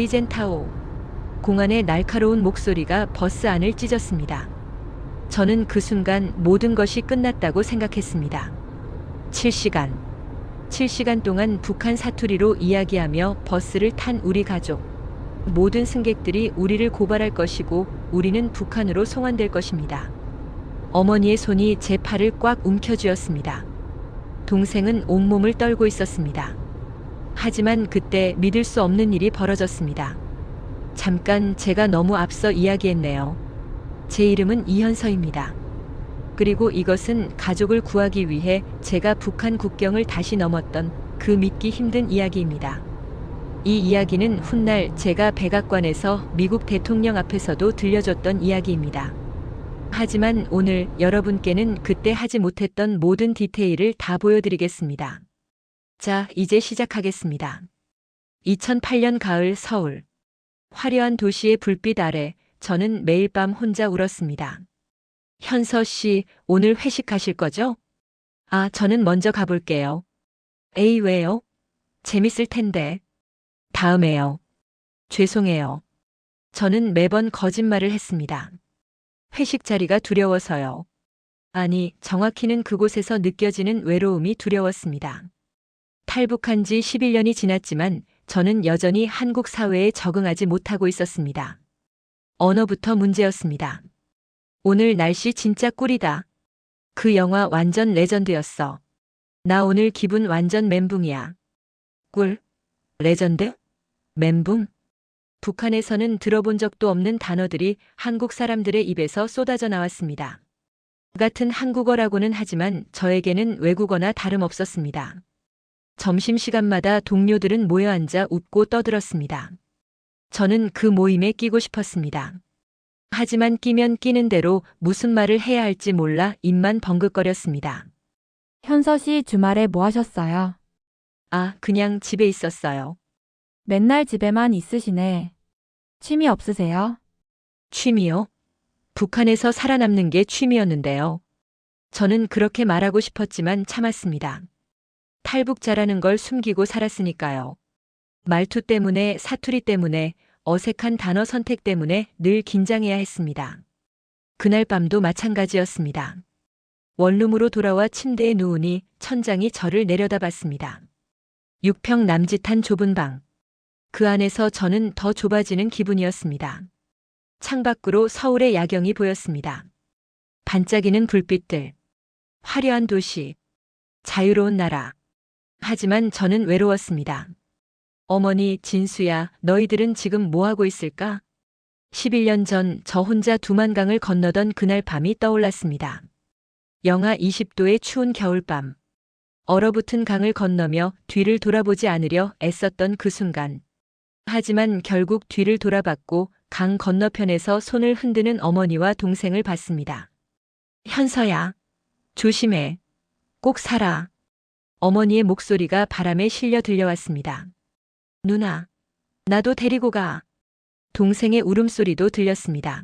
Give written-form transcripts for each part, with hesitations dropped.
리젠타오. 공안의 날카로운 목소리가 버스 안을 찢었습니다. 저는 그 순간 모든 것이 끝났다고 생각했습니다. 7시간 동안 북한 사투리로 이야기하며 버스를 탄 우리 가족. 모든 승객들이 우리를 고발할 것이고 우리는 북한으로 송환될 것입니다. 어머니의 손이 제 팔을 꽉 움켜쥐었습니다. 동생은 온몸을 떨고 있었습니다. 하지만 그때 믿을 수 없는 일이 벌어졌습니다. 잠깐 제가 너무 앞서 이야기했네요. 제 이름은 이현서입니다. 그리고 이것은 가족을 구하기 위해 제가 북한 국경을 다시 넘었던 그 믿기 힘든 이야기입니다. 이 이야기는 훗날 제가 백악관에서 미국 대통령 앞에서도 들려줬던 이야기입니다. 하지만 오늘 여러분께는 그때 하지 못했던 모든 디테일을 다 보여드리겠습니다. 자, 이제 시작하겠습니다. 2008년 가을 서울. 화려한 도시의 불빛 아래 저는 매일 밤 혼자 울었습니다. 현서 씨, 오늘 회식하실 거죠? 아, 저는 먼저 가볼게요. 에이, 왜요? 재밌을 텐데. 다음에요. 죄송해요. 저는 매번 거짓말을 했습니다. 회식 자리가 두려워서요. 아니, 정확히는 그곳에서 느껴지는 외로움이 두려웠습니다. 탈북한 지 11년이 지났지만 저는 여전히 한국 사회에 적응하지 못하고 있었습니다. 언어부터 문제였습니다. 오늘 날씨 진짜 꿀이다. 그 영화 완전 레전드였어. 나 오늘 기분 완전 멘붕이야. 꿀? 레전드? 멘붕? 북한에서는 들어본 적도 없는 단어들이 한국 사람들의 입에서 쏟아져 나왔습니다. 같은 한국어라고는 하지만 저에게는 외국어나 다름없었습니다. 점심시간마다 동료들은 모여 앉아 웃고 떠들었습니다. 저는 그 모임에 끼고 싶었습니다. 하지만 끼면 끼는 대로 무슨 말을 해야 할지 몰라 입만 벙긋거렸습니다. 현서 씨 주말에 뭐 하셨어요? 아, 그냥 집에 있었어요. 맨날 집에만 있으시네. 취미 없으세요? 취미요? 북한에서 살아남는 게 취미였는데요. 저는 그렇게 말하고 싶었지만 참았습니다. 탈북자라는 걸 숨기고 살았으니까요. 말투 때문에, 사투리 때문에, 어색한 단어 선택 때문에 늘 긴장해야 했습니다. 그날 밤도 마찬가지였습니다. 원룸으로 돌아와 침대에 누우니 천장이 저를 내려다봤습니다. 6평 남짓한 좁은 방. 그 안에서 저는 더 좁아지는 기분이었습니다. 창밖으로 서울의 야경이 보였습니다. 반짝이는 불빛들, 화려한 도시, 자유로운 나라. 하지만 저는 외로웠습니다. 어머니, 진수야, 너희들은 지금 뭐 하고 있을까? 11년 전 저 혼자 두만강을 건너던 그날 밤이 떠올랐습니다. 영하 20도의 추운 겨울밤. 얼어붙은 강을 건너며 뒤를 돌아보지 않으려 애썼던 그 순간. 하지만 결국 뒤를 돌아봤고 강 건너편에서 손을 흔드는 어머니와 동생을 봤습니다. 현서야, 조심해. 꼭 살아. 어머니의 목소리가 바람에 실려 들려왔습니다. 누나, 나도 데리고 가. 동생의 울음소리도 들렸습니다.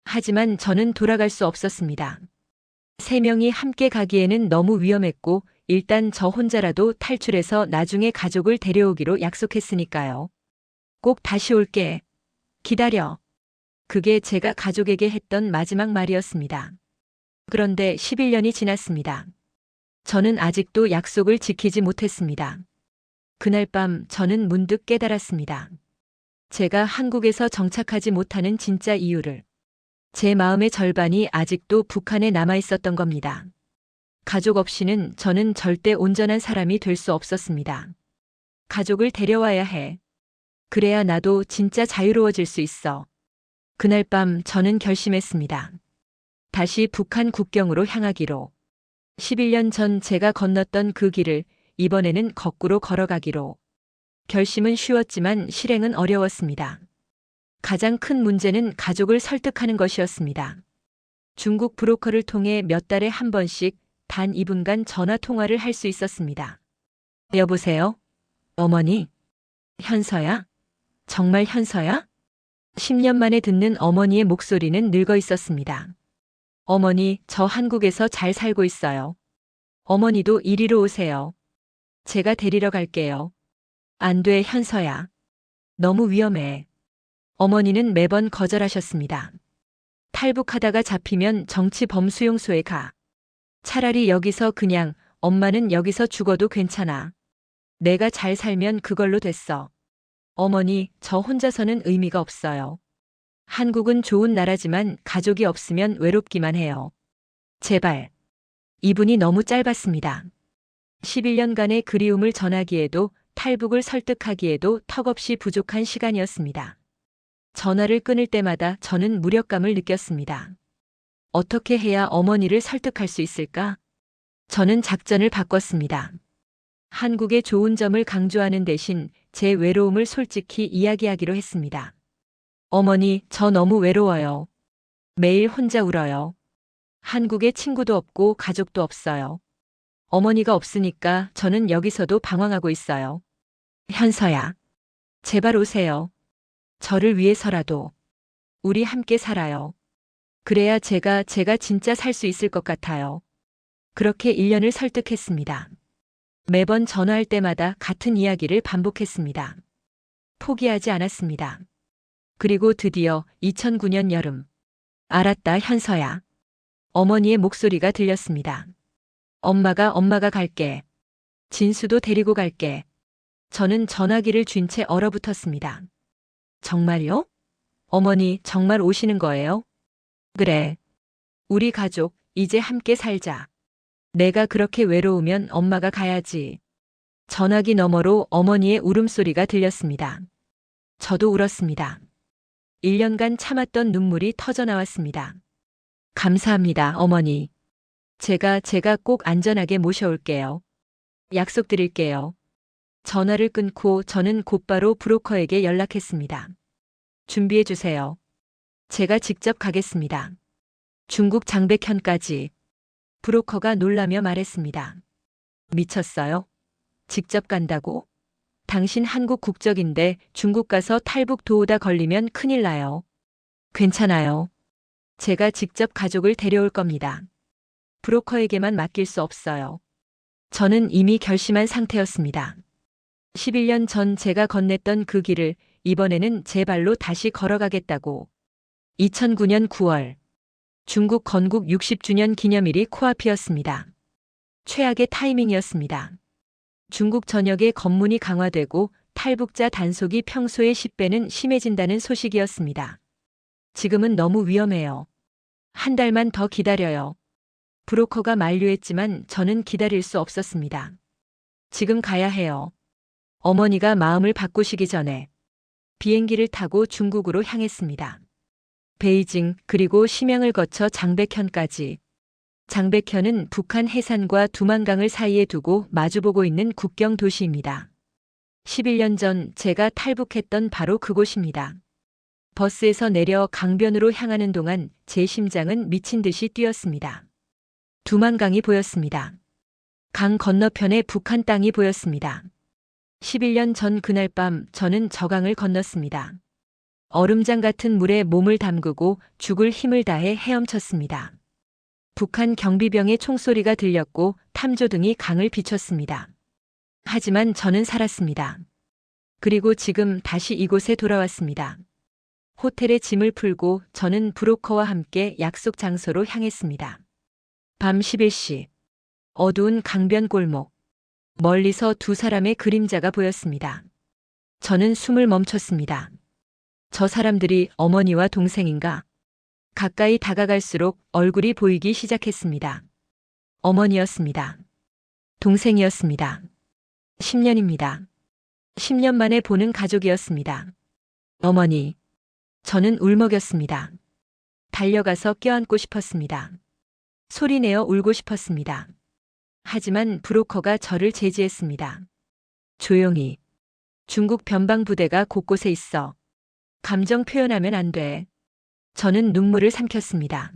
하지만 저는 돌아갈 수 없었습니다. 세 명이 함께 가기에는 너무 위험했고 일단 저 혼자라도 탈출해서 나중에 가족을 데려오기로 약속했으니까요. 꼭 다시 올게. 기다려. 그게 제가 가족에게 했던 마지막 말이었습니다. 그런데 11년이 지났습니다. 저는 아직도 약속을 지키지 못했습니다. 그날 밤 저는 문득 깨달았습니다. 제가 한국에서 정착하지 못하는 진짜 이유를. 제 마음의 절반이 아직도 북한에 남아 있었던 겁니다. 가족 없이는 저는 절대 온전한 사람이 될 수 없었습니다. 가족을 데려와야 해. 그래야 나도 진짜 자유로워질 수 있어. 그날 밤 저는 결심했습니다. 다시 북한 국경으로 향하기로. 11년 전 제가 건넜던 그 길을 이번에는 거꾸로 걸어가기로. 결심은 쉬웠지만 실행은 어려웠습니다. 가장 큰 문제는 가족을 설득하는 것이었습니다. 중국 브로커를 통해 몇 달에 한 번씩 단 2분간 전화 통화를 할 수 있었습니다. 여보세요? 어머니? 현서야? 정말 현서야? 10년 만에 듣는 어머니의 목소리는 늙어 있었습니다. 어머니, 저 한국에서 잘 살고 있어요. 어머니도 이리로 오세요. 제가 데리러 갈게요. 안 돼, 현서야. 너무 위험해. 어머니는 매번 거절하셨습니다. 탈북하다가 잡히면 정치 범수용소에 가. 차라리 여기서 그냥 엄마는 여기서 죽어도 괜찮아. 내가 잘 살면 그걸로 됐어. 어머니, 저 혼자서는 의미가 없어요. 한국은 좋은 나라지만 가족이 없으면 외롭기만 해요. 제발. 이분이 너무 짧았습니다. 11년간의 그리움을 전하기에도 탈북을 설득하기에도 턱없이 부족한 시간이었습니다. 전화를 끊을 때마다 저는 무력감을 느꼈습니다. 어떻게 해야 어머니를 설득할 수 있을까? 저는 작전을 바꿨습니다. 한국의 좋은 점을 강조하는 대신 제 외로움을 솔직히 이야기하기로 했습니다. 어머니, 저 너무 외로워요. 매일 혼자 울어요. 한국에 친구도 없고 가족도 없어요. 어머니가 없으니까 저는 여기서도 방황하고 있어요. 현서야, 제발 오세요. 저를 위해서라도. 우리 함께 살아요. 그래야 제가 진짜 살 수 있을 것 같아요. 그렇게 1년을 설득했습니다. 매번 전화할 때마다 같은 이야기를 반복했습니다. 포기하지 않았습니다. 그리고 드디어 2009년 여름. 알았다, 현서야. 어머니의 목소리가 들렸습니다. 엄마가 갈게. 진수도 데리고 갈게. 저는 전화기를 쥔 채 얼어붙었습니다. 정말요? 어머니, 정말 오시는 거예요? 그래. 우리 가족, 이제 함께 살자. 내가 그렇게 외로우면 엄마가 가야지. 전화기 너머로 어머니의 울음소리가 들렸습니다. 저도 울었습니다. 1년간 참았던 눈물이 터져 나왔습니다. 감사합니다, 어머니. 제가 꼭 안전하게 모셔올게요. 약속드릴게요. 전화를 끊고 저는 곧바로 브로커에게 연락했습니다. 준비해 주세요. 제가 직접 가겠습니다. 중국 장백현까지. 브로커가 놀라며 말했습니다. 미쳤어요? 직접 간다고? 당신 한국 국적인데 중국 가서 탈북 도우다 걸리면 큰일 나요. 괜찮아요. 제가 직접 가족을 데려올 겁니다. 브로커에게만 맡길 수 없어요. 저는 이미 결심한 상태였습니다. 11년 전 제가 건넸던 그 길을 이번에는 제 발로 다시 걸어가겠다고. 2009년 9월. 중국 건국 60주년 기념일이 코앞이었습니다. 최악의 타이밍이었습니다. 중국 전역의 검문이 강화되고 탈북자 단속이 평소의 10배는 심해진다는 소식이었습니다. 지금은 너무 위험해요. 한 달만 더 기다려요. 브로커가 만류했지만 저는 기다릴 수 없었습니다. 지금 가야 해요. 어머니가 마음을 바꾸시기 전에. 비행기를 타고 중국으로 향했습니다. 베이징 그리고 심양을 거쳐 장백현까지. 장백현은 북한 해산과 두만강을 사이에 두고 마주보고 있는 국경 도시입니다. 11년 전 제가 탈북했던 바로 그곳입니다. 버스에서 내려 강변으로 향하는 동안 제 심장은 미친 듯이 뛰었습니다. 두만강이 보였습니다. 강 건너편에 북한 땅이 보였습니다. 11년 전 그날 밤 저는 저강을 건넜습니다. 얼음장 같은 물에 몸을 담그고 죽을 힘을 다해 헤엄쳤습니다. 북한 경비병의 총소리가 들렸고 탐조등이 강을 비췄습니다. 하지만 저는 살았습니다. 그리고 지금 다시 이곳에 돌아왔습니다. 호텔에 짐을 풀고 저는 브로커와 함께 약속 장소로 향했습니다. 밤 11시. 어두운 강변 골목. 멀리서 두 사람의 그림자가 보였습니다. 저는 숨을 멈췄습니다. 저 사람들이 어머니와 동생인가? 가까이 다가갈수록 얼굴이 보이기 시작했습니다. 어머니였습니다. 동생이었습니다. 10년입니다. 10년 만에 보는 가족이었습니다. 어머니. 저는 울먹였습니다. 달려가서 껴안고 싶었습니다. 소리내어 울고 싶었습니다. 하지만 브로커가 저를 제지했습니다. 조용히. 중국 변방 부대가 곳곳에 있어. 감정 표현하면 안 돼. 저는 눈물을 삼켰습니다.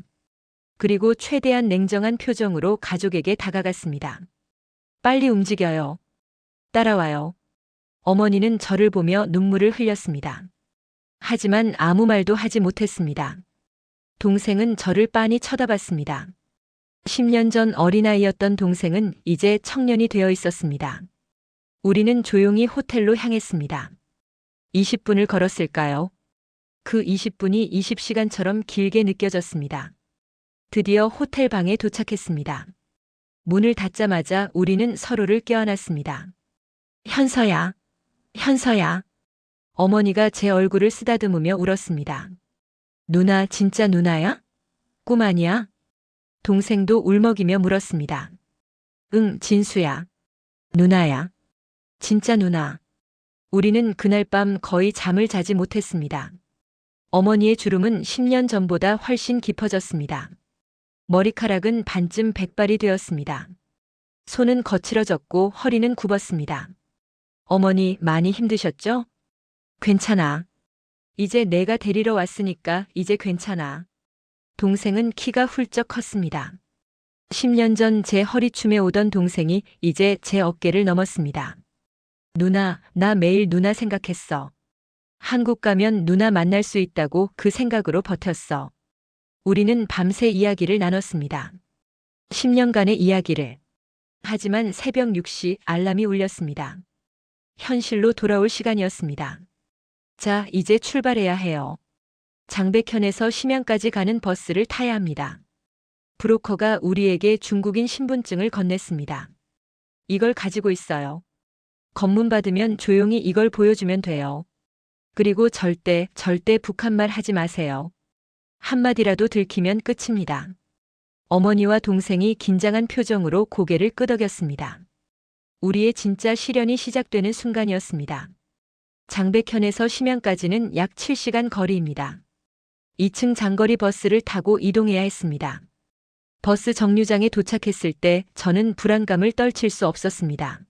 그리고 최대한 냉정한 표정으로 가족에게 다가갔습니다. 빨리 움직여요. 따라와요. 어머니는 저를 보며 눈물을 흘렸습니다. 하지만 아무 말도 하지 못했습니다. 동생은 저를 빤히 쳐다봤습니다. 10년 전 어린아이였던 동생은 이제 청년이 되어 있었습니다. 우리는 조용히 호텔로 향했습니다. 20분을 걸었을까요? 그 20분이 20시간처럼 길게 느껴졌습니다. 드디어 호텔 방에 도착했습니다. 문을 닫자마자 우리는 서로를 껴안았습니다. 현서야, 현서야. 어머니가 제 얼굴을 쓰다듬으며 울었습니다. 누나 진짜 누나야? 꿈 아니야? 동생도 울먹이며 물었습니다. 응, 진수야. 누나야. 진짜 누나. 우리는 그날 밤 거의 잠을 자지 못했습니다. 어머니의 주름은 10년 전보다 훨씬 깊어졌습니다. 머리카락은 반쯤 백발이 되었습니다. 손은 거칠어졌고 허리는 굽었습니다. 어머니 많이 힘드셨죠? 괜찮아. 이제 내가 데리러 왔으니까 이제 괜찮아. 동생은 키가 훌쩍 컸습니다. 10년 전 제 허리춤에 오던 동생이 이제 제 어깨를 넘었습니다. 누나, 나 매일 누나 생각했어. 한국 가면 누나 만날 수 있다고 그 생각으로 버텼어. 우리는 밤새 이야기를 나눴습니다. 10년간의 이야기를. 하지만 새벽 6시 알람이 울렸습니다. 현실로 돌아올 시간이었습니다. 자, 이제 출발해야 해요. 장백현에서 심양까지 가는 버스를 타야 합니다. 브로커가 우리에게 중국인 신분증을 건넸습니다. 이걸 가지고 있어요. 검문 받으면 조용히 이걸 보여주면 돼요. 그리고 절대 북한말 하지 마세요. 한마디라도 들키면 끝입니다. 어머니와 동생이 긴장한 표정으로 고개를 끄덕였습니다. 우리의 진짜 시련이 시작되는 순간이었습니다. 장백현에서 심양까지는 약 7시간 거리입니다. 2층 장거리 버스를 타고 이동해야 했습니다. 버스 정류장에 도착했을 때 저는 불안감을 떨칠 수 없었습니다.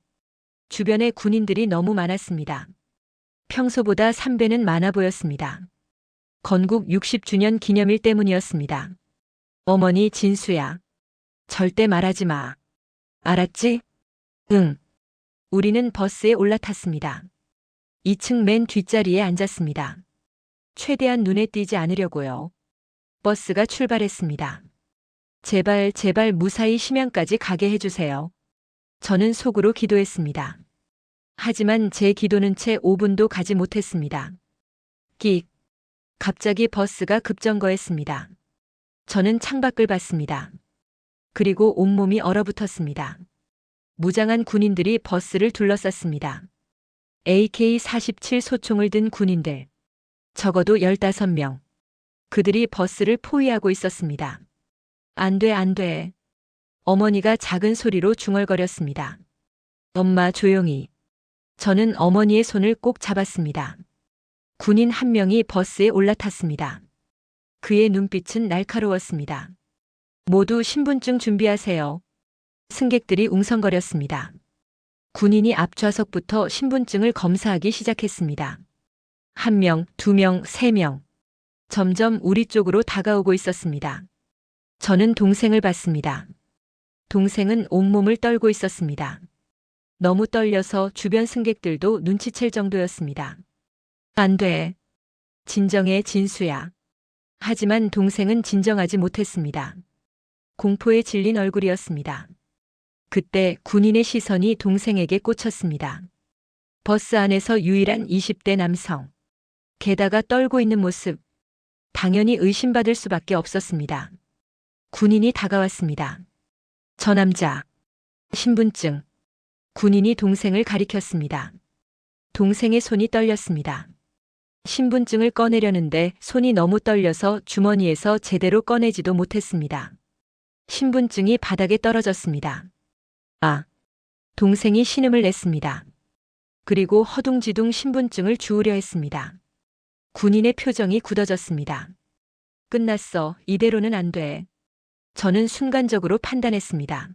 주변에 군인들이 너무 많았습니다. 평소보다 3배는 많아 보였습니다. 건국 60주년 기념일 때문이었습니다. 어머니 진수야. 절대 말하지 마. 알았지? 응. 우리는 버스에 올라탔습니다. 2층 맨 뒷자리에 앉았습니다. 최대한 눈에 띄지 않으려고요. 버스가 출발했습니다. 제발 무사히 심양까지 가게 해주세요. 저는 속으로 기도했습니다. 하지만 제 기도는 채 5분도 가지 못했습니다. 끽. 갑자기 버스가 급정거했습니다. 저는 창밖을 봤습니다. 그리고 온몸이 얼어붙었습니다. 무장한 군인들이 버스를 둘러쌌습니다. AK-47 소총을 든 군인들. 적어도 15명. 그들이 버스를 포위하고 있었습니다. 안 돼, 안 돼. 어머니가 작은 소리로 중얼거렸습니다. 엄마 조용히. 저는 어머니의 손을 꼭 잡았습니다. 군인 한 명이 버스에 올라탔습니다. 그의 눈빛은 날카로웠습니다. 모두 신분증 준비하세요. 승객들이 웅성거렸습니다. 군인이 앞좌석부터 신분증을 검사하기 시작했습니다. 1명, 2명, 3명. 점점 우리 쪽으로 다가오고 있었습니다. 저는 동생을 봤습니다. 동생은 온몸을 떨고 있었습니다. 너무 떨려서 주변 승객들도 눈치챌 정도였습니다. 안 돼. 진정해, 진수야. 하지만 동생은 진정하지 못했습니다. 공포에 질린 얼굴이었습니다. 그때 군인의 시선이 동생에게 꽂혔습니다. 버스 안에서 유일한 20대 남성. 게다가 떨고 있는 모습. 당연히 의심받을 수밖에 없었습니다. 군인이 다가왔습니다. 저 남자. 신분증. 군인이 동생을 가리켰습니다. 동생의 손이 떨렸습니다. 신분증을 꺼내려는데 손이 너무 떨려서 주머니에서 제대로 꺼내지도 못했습니다. 신분증이 바닥에 떨어졌습니다. 아! 동생이 신음을 냈습니다. 그리고 허둥지둥 신분증을 주우려 했습니다. 군인의 표정이 굳어졌습니다. 끝났어. 이대로는 안 돼. 저는 순간적으로 판단했습니다.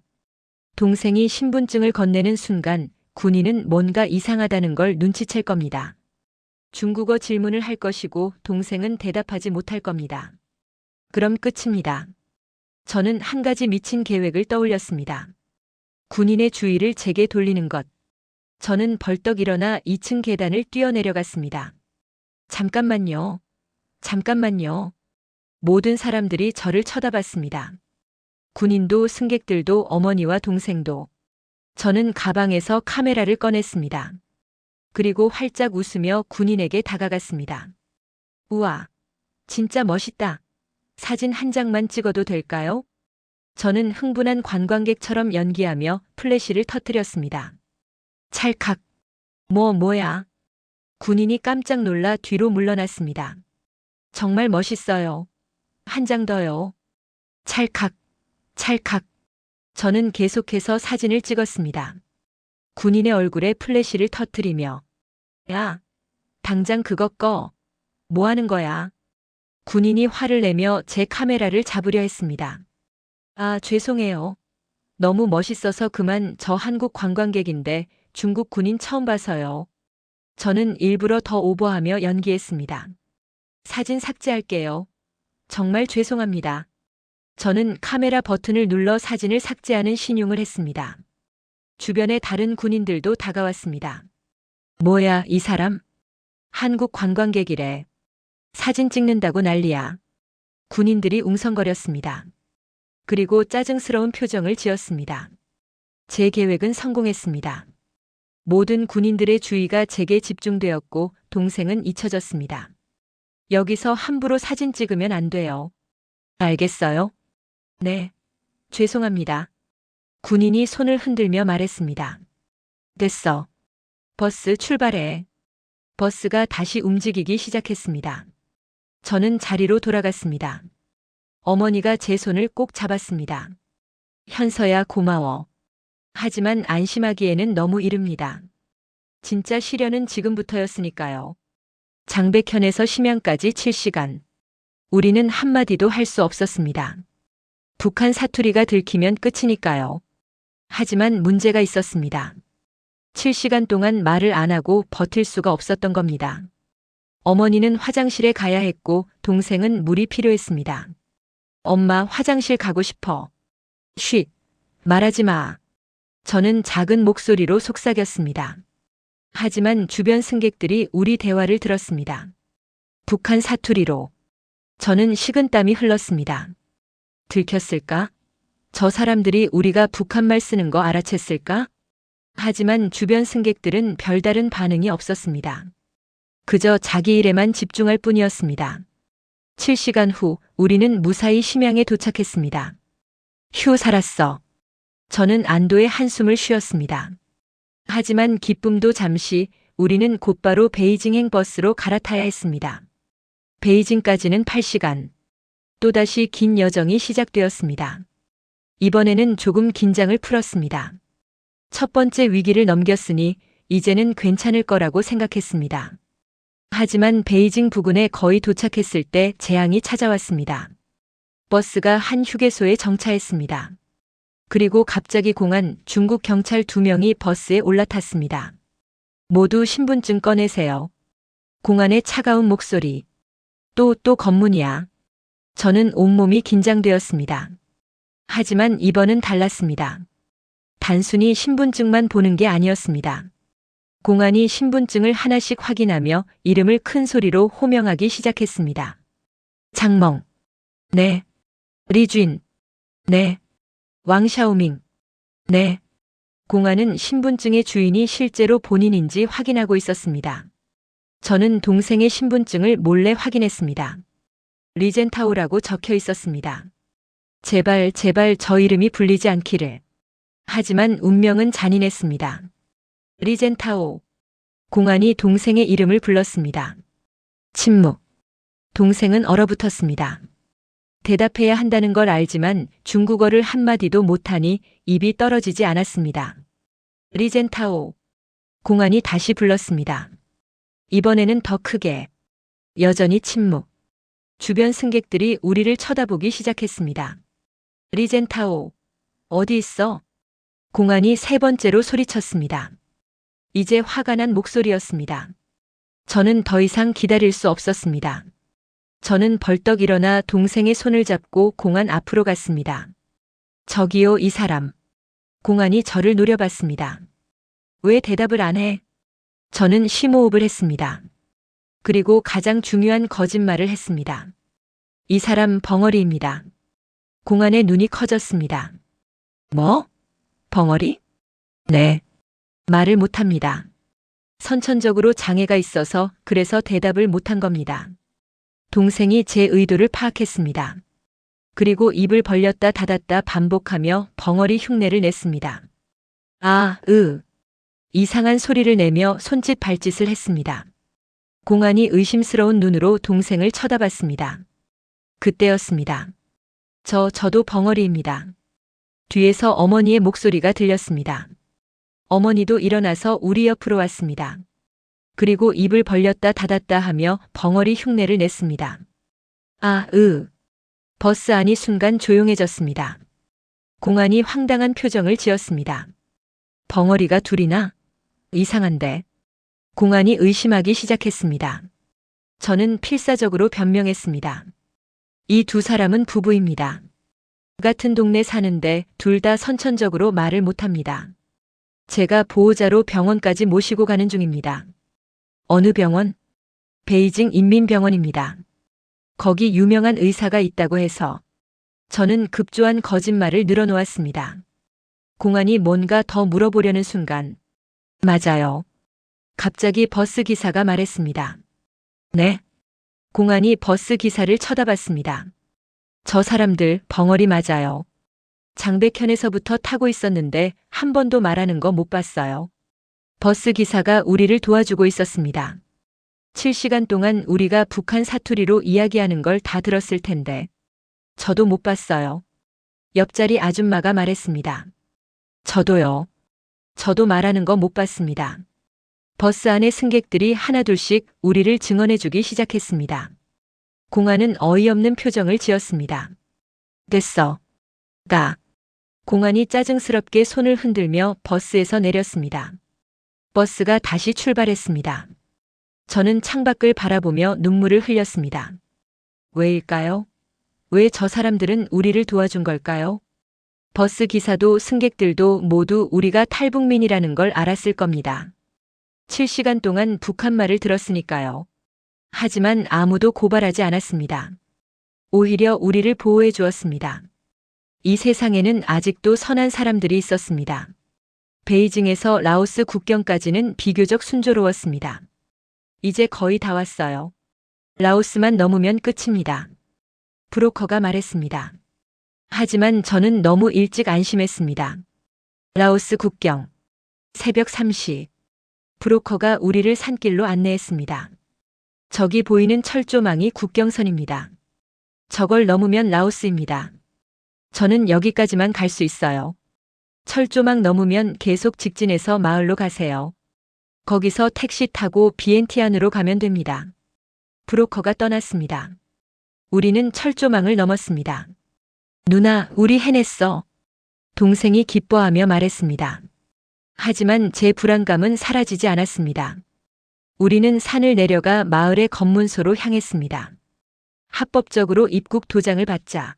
동생이 신분증을 건네는 순간 군인은 뭔가 이상하다는 걸 눈치챌 겁니다. 중국어 질문을 할 것이고 동생은 대답하지 못할 겁니다. 그럼 끝입니다. 저는 한 가지 미친 계획을 떠올렸습니다. 군인의 주의를 제게 돌리는 것. 저는 벌떡 일어나 2층 계단을 뛰어내려갔습니다. 잠깐만요. 잠깐만요. 모든 사람들이 저를 쳐다봤습니다. 군인도 승객들도 어머니와 동생도. 저는 가방에서 카메라를 꺼냈습니다. 그리고 활짝 웃으며 군인에게 다가갔습니다. 우와, 진짜 멋있다. 사진 한 장만 찍어도 될까요? 저는 흥분한 관광객처럼 연기하며 플래시를 터뜨렸습니다. 찰칵. 뭐야. 군인이 깜짝 놀라 뒤로 물러났습니다. 정말 멋있어요. 한 장 더요. 찰칵. 찰칵. 저는 계속해서 사진을 찍었습니다. 군인의 얼굴에 플래시를 터뜨리며 야, 당장 그거 꺼. 뭐 하는 거야? 군인이 화를 내며 제 카메라를 잡으려 했습니다. 아, 죄송해요. 너무 멋있어서 그만. 저 한국 관광객인데 중국 군인 처음 봐서요. 저는 일부러 더 오버하며 연기했습니다. 사진 삭제할게요. 정말 죄송합니다. 저는 카메라 버튼을 눌러 사진을 삭제하는 신용을 했습니다. 주변에 다른 군인들도 다가왔습니다. 뭐야, 이 사람? 한국 관광객이래. 사진 찍는다고 난리야. 군인들이 웅성거렸습니다. 그리고 짜증스러운 표정을 지었습니다. 제 계획은 성공했습니다. 모든 군인들의 주의가 제게 집중되었고 동생은 잊혀졌습니다. 여기서 함부로 사진 찍으면 안 돼요. 알겠어요? 네. 죄송합니다. 군인이 손을 흔들며 말했습니다. 됐어. 버스 출발해. 버스가 다시 움직이기 시작했습니다. 저는 자리로 돌아갔습니다. 어머니가 제 손을 꼭 잡았습니다. 현서야, 고마워. 하지만 안심하기에는 너무 이릅니다. 진짜 시련은 지금부터였으니까요. 장백현에서 심양까지 7시간. 우리는 한마디도 할 수 없었습니다. 북한 사투리가 들키면 끝이니까요. 하지만 문제가 있었습니다. 7시간 동안 말을 안 하고 버틸 수가 없었던 겁니다. 어머니는 화장실에 가야 했고 동생은 물이 필요했습니다. 엄마, 화장실 가고 싶어. 쉿, 말하지 마. 저는 작은 목소리로 속삭였습니다. 하지만 주변 승객들이 우리 대화를 들었습니다. 북한 사투리로. 저는 식은땀이 흘렀습니다. 들켰을까? 저 사람들이 우리가 북한말 쓰는 거 알아챘을까? 하지만 주변 승객들은 별다른 반응이 없었습니다. 그저 자기 일에만 집중할 뿐이었습니다. 7시간 후 우리는 무사히 심양에 도착했습니다. 휴, 살았어. 저는 안도의 한숨을 쉬었습니다. 하지만 기쁨도 잠시. 우리는 곧바로 베이징행 버스로 갈아타야 했습니다. 베이징까지는 8시간. 또다시 긴 여정이 시작되었습니다. 이번에는 조금 긴장을 풀었습니다. 첫 번째 위기를 넘겼으니 이제는 괜찮을 거라고 생각했습니다. 하지만 베이징 부근에 거의 도착했을 때 재앙이 찾아왔습니다. 버스가 한 휴게소에 정차했습니다. 그리고 갑자기 공안 중국 경찰 2명이 버스에 올라탔습니다. 모두 신분증 꺼내세요. 공안의 차가운 목소리. 또 검문이야. 저는 온몸이 긴장되었습니다. 하지만 이번은 달랐습니다. 단순히 신분증만 보는 게 아니었습니다. 공안이 신분증을 하나씩 확인하며 이름을 큰 소리로 호명하기 시작했습니다. 장멍. 네. 리쥔. 네. 왕샤오밍. 네. 공안은 신분증의 주인이 실제로 본인인지 확인하고 있었습니다. 저는 동생의 신분증을 몰래 확인했습니다. 리젠타오라고 적혀 있었습니다. 제발 저 이름이 불리지 않기를. 하지만 운명은 잔인했습니다. 리젠타오. 공안이 동생의 이름을 불렀습니다. 침묵. 동생은 얼어붙었습니다. 대답해야 한다는 걸 알지만 중국어를 한마디도 못하니 입이 떨어지지 않았습니다. 리젠타오. 공안이 다시 불렀습니다. 이번에는 더 크게. 여전히 침묵. 주변 승객들이 우리를 쳐다보기 시작했습니다. 리젠타오. 어디 있어? 공안이 3번째로 소리쳤습니다. 이제 화가 난 목소리였습니다. 저는 더 이상 기다릴 수 없었습니다. 저는 벌떡 일어나 동생의 손을 잡고 공안 앞으로 갔습니다. 저기요, 이 사람. 공안이 저를 노려봤습니다. 왜 대답을 안 해? 저는 심호흡을 했습니다. 그리고 가장 중요한 거짓말을 했습니다. 이 사람 벙어리입니다. 공안의 눈이 커졌습니다. 뭐? 벙어리? 네. 말을 못합니다. 선천적으로 장애가 있어서 그래서 대답을 못한 겁니다. 동생이 제 의도를 파악했습니다. 그리고 입을 벌렸다 닫았다 반복하며 벙어리 흉내를 냈습니다. 이상한 소리를 내며 손짓 발짓을 했습니다. 공안이 의심스러운 눈으로 동생을 쳐다봤습니다. 그때였습니다. 저도 벙어리입니다. 뒤에서 어머니의 목소리가 들렸습니다. 어머니도 일어나서 우리 옆으로 왔습니다. 그리고 입을 벌렸다 닫았다 하며 벙어리 흉내를 냈습니다. 버스 안이 순간 조용해졌습니다. 공안이 황당한 표정을 지었습니다. 벙어리가 둘이나? 이상한데. 공안이 의심하기 시작했습니다. 저는 필사적으로 변명했습니다. 이 두 사람은 부부입니다. 같은 동네 사는데 둘 다 선천적으로 말을 못합니다. 제가 보호자로 병원까지 모시고 가는 중입니다. 어느 병원? 베이징 인민병원입니다. 거기 유명한 의사가 있다고 해서 저는 급조한 거짓말을 늘어놓았습니다. 공안이 뭔가 더 물어보려는 순간 맞아요. 갑자기 버스 기사가 말했습니다. 네? 공안이 버스 기사를 쳐다봤습니다. 저 사람들 벙어리 맞아요. 장백현에서부터 타고 있었는데 한 번도 말하는 거 못 봤어요. 버스 기사가 우리를 도와주고 있었습니다. 7시간 동안 우리가 북한 사투리로 이야기하는 걸 다 들었을 텐데 저도 못 봤어요. 옆자리 아줌마가 말했습니다. 저도요. 저도 말하는 거 못 봤습니다. 버스 안의 승객들이 하나둘씩 우리를 증언해주기 시작했습니다. 공안은 어이없는 표정을 지었습니다. 됐어. 공안이 짜증스럽게 손을 흔들며 버스에서 내렸습니다. 버스가 다시 출발했습니다. 저는 창밖을 바라보며 눈물을 흘렸습니다. 왜일까요? 왜 저 사람들은 우리를 도와준 걸까요? 버스 기사도 승객들도 모두 우리가 탈북민이라는 걸 알았을 겁니다. 7시간 동안 북한말을 들었으니까요. 하지만 아무도 고발하지 않았습니다. 오히려 우리를 보호해 주었습니다. 이 세상에는 아직도 선한 사람들이 있었습니다. 베이징에서 라오스 국경까지는 비교적 순조로웠습니다. 이제 거의 다 왔어요. 라오스만 넘으면 끝입니다. 브로커가 말했습니다. 하지만 저는 너무 일찍 안심했습니다. 라오스 국경. 새벽 3시. 브로커가 우리를 산길로 안내했습니다. 저기 보이는 철조망이 국경선입니다. 저걸 넘으면 라오스입니다. 저는 여기까지만 갈 수 있어요. 철조망 넘으면 계속 직진해서 마을로 가세요. 거기서 택시 타고 비엔티안으로 가면 됩니다. 브로커가 떠났습니다. 우리는 철조망을 넘었습니다. 누나, 우리 해냈어. 동생이 기뻐하며 말했습니다. 하지만 제 불안감은 사라지지 않았습니다. 우리는 산을 내려가 마을의 검문소로 향했습니다. 합법적으로 입국 도장을 받자.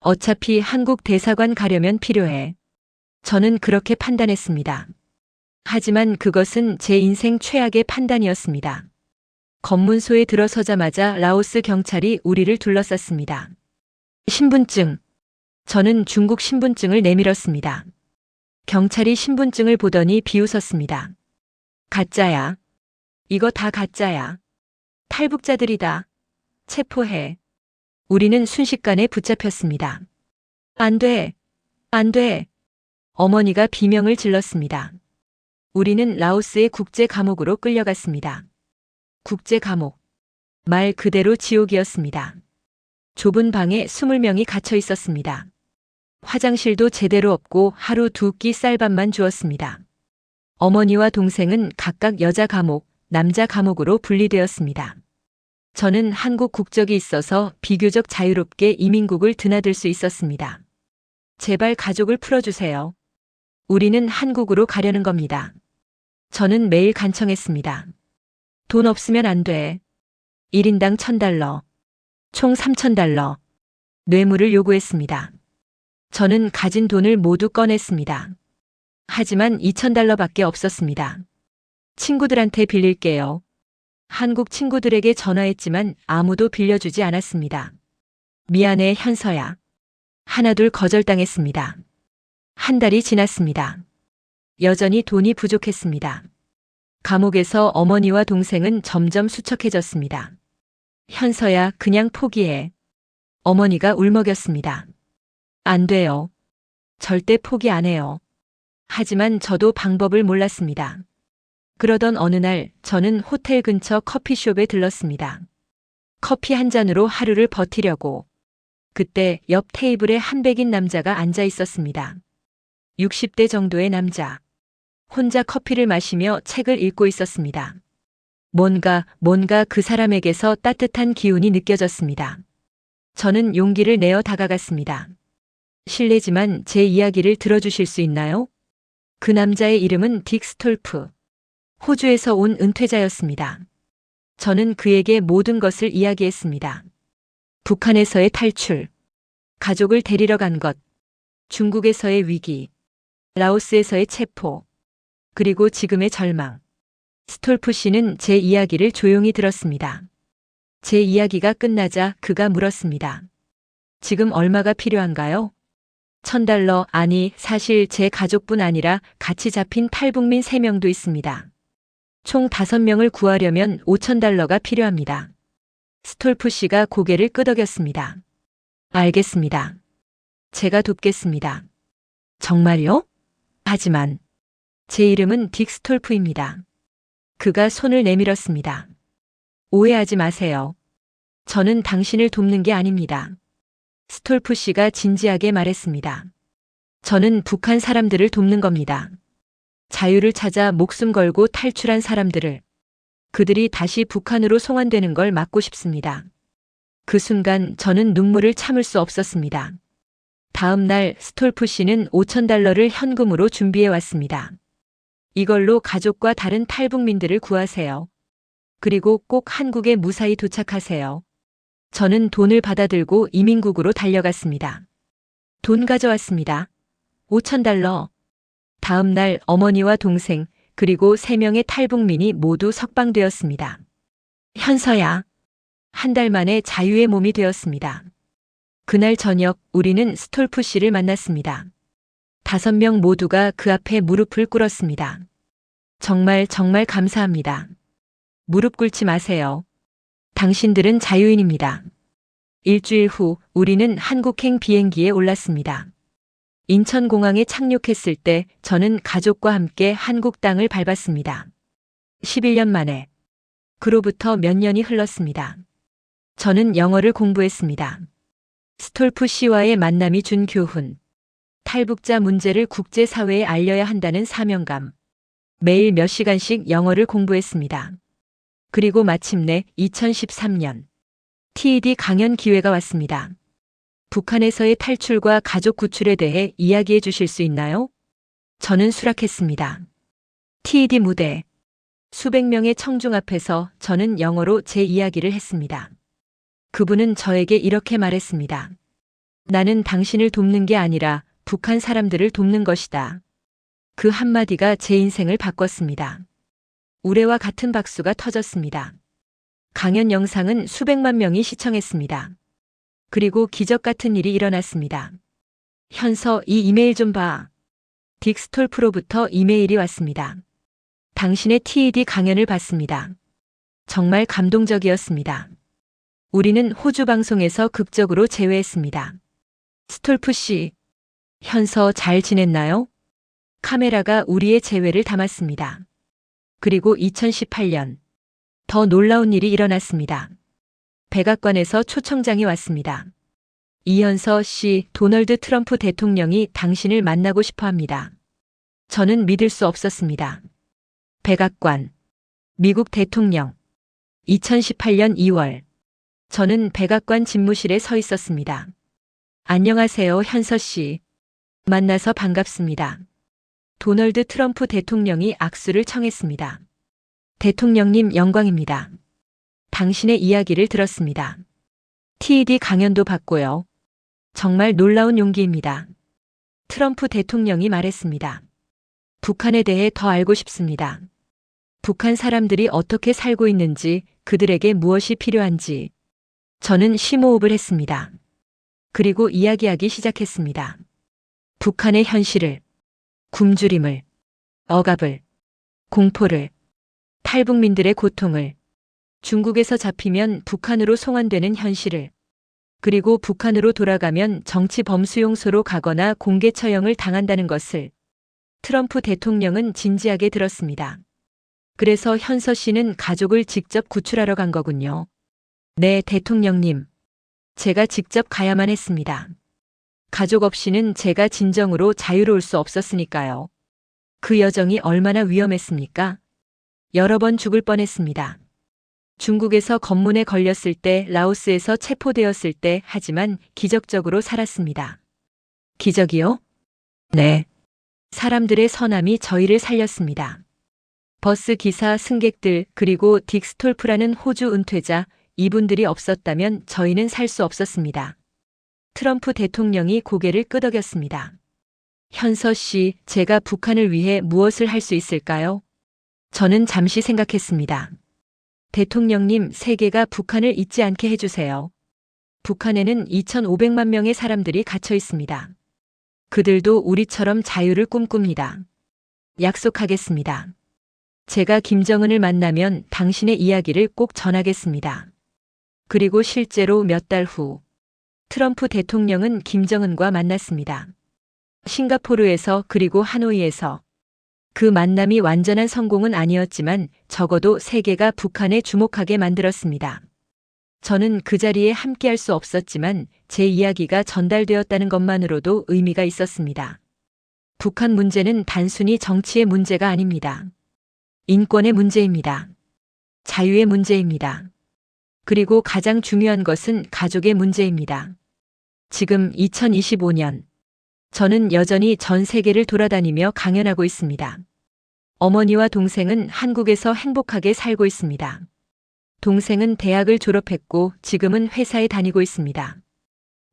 어차피 한국 대사관 가려면 필요해. 저는 그렇게 판단했습니다. 하지만 그것은 제 인생 최악의 판단이었습니다. 검문소에 들어서자마자 라오스 경찰이 우리를 둘러쌌습니다. 신분증. 저는 중국 신분증을 내밀었습니다. 경찰이 신분증을 보더니 비웃었습니다. 가짜야. 이거 다 가짜야. 탈북자들이다. 체포해. 우리는 순식간에 붙잡혔습니다. 안 돼. 안 돼. 어머니가 비명을 질렀습니다. 우리는 라오스의 국제 감옥으로 끌려갔습니다. 국제 감옥. 말 그대로 지옥이었습니다. 좁은 방에 20명이 갇혀 있었습니다. 화장실도 제대로 없고 하루 2끼 쌀밥만 주었습니다. 어머니와 동생은 각각 여자 감옥, 남자 감옥으로 분리되었습니다. 저는 한국 국적이 있어서 비교적 자유롭게 이민국을 드나들 수 있었습니다. 제발 가족을 풀어주세요. 우리는 한국으로 가려는 겁니다. 저는 매일 간청했습니다. 돈 없으면 안 돼. 1인당 $1,000, 총 $3,000. 뇌물을 요구했습니다. 저는 가진 돈을 모두 꺼냈습니다. 하지만 $2,000밖에 없었습니다. 친구들한테 빌릴게요. 한국 친구들에게 전화했지만 아무도 빌려주지 않았습니다. 미안해, 현서야. 하나둘 거절당했습니다. 한 달이 지났습니다. 여전히 돈이 부족했습니다. 감옥에서 어머니와 동생은 점점 수척해졌습니다. 현서야, 그냥 포기해. 어머니가 울먹였습니다. 안 돼요. 절대 포기 안 해요. 하지만 저도 방법을 몰랐습니다. 그러던 어느 날 저는 호텔 근처 커피숍에 들렀습니다. 커피 한 잔으로 하루를 버티려고. 그때 옆 테이블에 한 백인 남자가 앉아 있었습니다. 60대 정도의 남자. 혼자 커피를 마시며 책을 읽고 있었습니다. 뭔가 그 사람에게서 따뜻한 기운이 느껴졌습니다. 저는 용기를 내어 다가갔습니다. 실례지만 제 이야기를 들어주실 수 있나요? 그 남자의 이름은 딕 스톨프. 호주에서 온 은퇴자였습니다. 저는 그에게 모든 것을 이야기했습니다. 북한에서의 탈출, 가족을 데리러 간 것, 중국에서의 위기, 라오스에서의 체포, 그리고 지금의 절망. 스톨프 씨는 제 이야기를 조용히 들었습니다. 제 이야기가 끝나자 그가 물었습니다. 지금 얼마가 필요한가요? $1000, 아니, 사실 제 가족뿐 아니라 같이 잡힌 탈북민 3명도 있습니다. 총 5명을 구하려면 $5000가 필요합니다. 스톨프 씨가 고개를 끄덕였습니다. 알겠습니다. 제가 돕겠습니다. 정말요? 하지만 제 이름은 딕 스톨프입니다. 그가 손을 내밀었습니다. 오해하지 마세요. 저는 당신을 돕는 게 아닙니다. 스톨프 씨가 진지하게 말했습니다. 저는 북한 사람들을 돕는 겁니다. 자유를 찾아 목숨 걸고 탈출한 사람들을. 그들이 다시 북한으로 송환되는 걸 막고 싶습니다. 그 순간 저는 눈물을 참을 수 없었습니다. 다음 날 스톨프 씨는 $5000를 현금으로 준비해 왔습니다. 이걸로 가족과 다른 탈북민들을 구하세요. 그리고 꼭 한국에 무사히 도착하세요. 저는 돈을 받아들고 이민국으로 달려갔습니다. 돈 가져왔습니다. $5000. 다음 날 어머니와 동생, 그리고 3명의 탈북민이 모두 석방되었습니다. 현서야. 한 달 만에 자유의 몸이 되었습니다. 그날 저녁 우리는 스톨프 씨를 만났습니다. 5명 모두가 그 앞에 무릎을 꿇었습니다. 정말 감사합니다. 무릎 꿇지 마세요. 당신들은 자유인입니다. 일주일 후 우리는 한국행 비행기에 올랐습니다. 인천공항에 착륙했을 때 저는 가족과 함께 한국 땅을 밟았습니다. 11년 만에. 그로부터 몇 년이 흘렀습니다. 저는 영어를 공부했습니다. 스톨프 씨와의 만남이 준 교훈. 탈북자 문제를 국제사회에 알려야 한다는 사명감. 매일 몇 시간씩 영어를 공부했습니다. 그리고 마침내 2013년 TED 강연 기회가 왔습니다. 북한에서의 탈출과 가족 구출에 대해 이야기해 주실 수 있나요? 저는 수락했습니다. TED 무대. 수백 명의 청중 앞에서 저는 영어로 제 이야기를 했습니다. 그분은 저에게 이렇게 말했습니다. 나는 당신을 돕는 게 아니라 북한 사람들을 돕는 것이다. 그 한마디가 제 인생을 바꿨습니다. 우레와 같은 박수가 터졌습니다. 강연 영상은 수백만 명이 시청했습니다. 그리고 기적 같은 일이 일어났습니다. 현서, 이 이메일 좀 봐. 딕 스톨프로부터 이메일이 왔습니다. 당신의 TED 강연을 봤습니다. 정말 감동적이었습니다. 우리는 호주 방송에서 극적으로 재회했습니다. 스톨프 씨, 현서 잘 지냈나요? 카메라가 우리의 재회를 담았습니다. 그리고 2018년 더 놀라운 일이 일어났습니다. 백악관에서 초청장이 왔습니다. 이현서 씨, 도널드 트럼프 대통령이 당신을 만나고 싶어 합니다. 저는 믿을 수 없었습니다. 백악관, 미국 대통령. 2018년 2월. 저는 백악관 집무실에 서 있었습니다. 안녕하세요, 현서 씨. 만나서 반갑습니다. 도널드 트럼프 대통령이 악수를 청했습니다. 대통령님, 영광입니다. 당신의 이야기를 들었습니다. TED 강연도 봤고요. 정말 놀라운 용기입니다. 트럼프 대통령이 말했습니다. 북한에 대해 더 알고 싶습니다. 북한 사람들이 어떻게 살고 있는지, 그들에게 무엇이 필요한지. 저는 심호흡을 했습니다. 그리고 이야기하기 시작했습니다. 북한의 현실을, 굶주림을, 억압을, 공포를. 탈북민들의 고통을, 중국에서 잡히면 북한으로 송환되는 현실을, 그리고 북한으로 돌아가면 정치 범수용소로 가거나 공개 처형을 당한다는 것을 트럼프 대통령은 진지하게 들었습니다. 그래서 현서 씨는 가족을 직접 구출하러 간 거군요. 네, 대통령님. 제가 직접 가야만 했습니다. 가족 없이는 제가 진정으로 자유로울 수 없었으니까요. 그 여정이 얼마나 위험했습니까? 여러 번 죽을 뻔했습니다. 중국에서 검문에 걸렸을 때, 라오스에서 체포되었을 때, 하지만 기적적으로 살았습니다. 기적이요? 네. 사람들의 선함이 저희를 살렸습니다. 버스 기사, 승객들, 그리고 딕 스톨프라는 호주 은퇴자, 이분들이 없었다면 저희는 살 수 없었습니다. 트럼프 대통령이 고개를 끄덕였습니다. 현서 씨, 제가 북한을 위해 무엇을 할 수 있을까요? 저는 잠시 생각했습니다. 대통령님, 세계가 북한을 잊지 않게 해주세요. 북한에는 2,500만 명의 사람들이 갇혀 있습니다. 그들도 우리처럼 자유를 꿈꿉니다. 약속하겠습니다. 제가 김정은을 만나면 당신의 이야기를 꼭 전하겠습니다. 그리고 실제로 몇 달 후, 트럼프 대통령은 김정은과 만났습니다. 싱가포르에서, 그리고 하노이에서. 그 만남이 완전한 성공은 아니었지만 적어도 세계가 북한에 주목하게 만들었습니다. 저는 그 자리에 함께할 수 없었지만 제 이야기가 전달되었다는 것만으로도 의미가 있었습니다. 북한 문제는 단순히 정치의 문제가 아닙니다. 인권의 문제입니다. 자유의 문제입니다. 그리고 가장 중요한 것은 가족의 문제입니다. 지금 2025년, 저는 여전히 전 세계를 돌아다니며 강연하고 있습니다. 어머니와 동생은 한국에서 행복하게 살고 있습니다. 동생은 대학을 졸업했고 지금은 회사에 다니고 있습니다.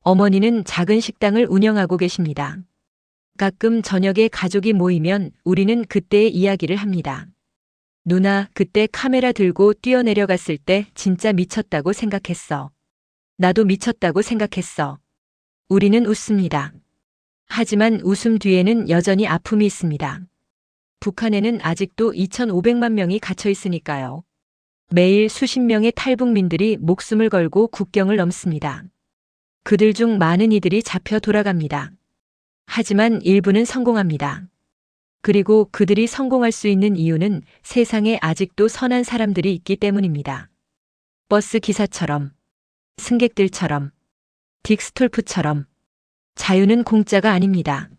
어머니는 작은 식당을 운영하고 계십니다. 가끔 저녁에 가족이 모이면 우리는 그때의 이야기를 합니다. 누나, 그때 카메라 들고 뛰어내려갔을 때 진짜 미쳤다고 생각했어. 나도 미쳤다고 생각했어. 우리는 웃습니다. 하지만 웃음 뒤에는 여전히 아픔이 있습니다. 북한에는 아직도 2,500만 명이 갇혀 있으니까요. 매일 수십 명의 탈북민들이 목숨을 걸고 국경을 넘습니다. 그들 중 많은 이들이 잡혀 돌아갑니다. 하지만 일부는 성공합니다. 그리고 그들이 성공할 수 있는 이유는 세상에 아직도 선한 사람들이 있기 때문입니다. 버스 기사처럼, 승객들처럼, 딕 스톨프처럼. 자유는 공짜가 아닙니다.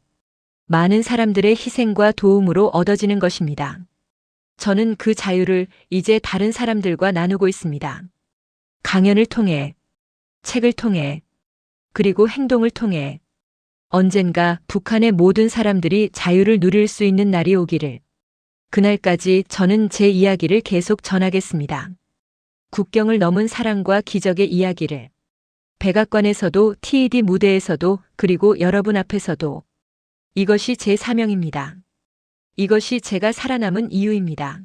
많은 사람들의 희생과 도움으로 얻어지는 것입니다. 저는 그 자유를 이제 다른 사람들과 나누고 있습니다. 강연을 통해, 책을 통해, 그리고 행동을 통해. 언젠가 북한의 모든 사람들이 자유를 누릴 수 있는 날이 오기를. 그날까지 저는 제 이야기를 계속 전하겠습니다. 국경을 넘은 사랑과 기적의 이야기를. 백악관에서도, TED 무대에서도, 그리고 여러분 앞에서도. 이것이 제 사명입니다. 이것이 제가 살아남은 이유입니다.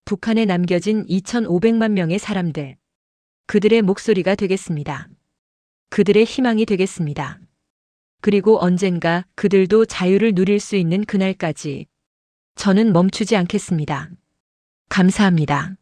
북한에 남겨진 2,500만 명의 사람들. 그들의 목소리가 되겠습니다. 그들의 희망이 되겠습니다. 그리고 언젠가 그들도 자유를 누릴 수 있는 그날까지 저는 멈추지 않겠습니다. 감사합니다.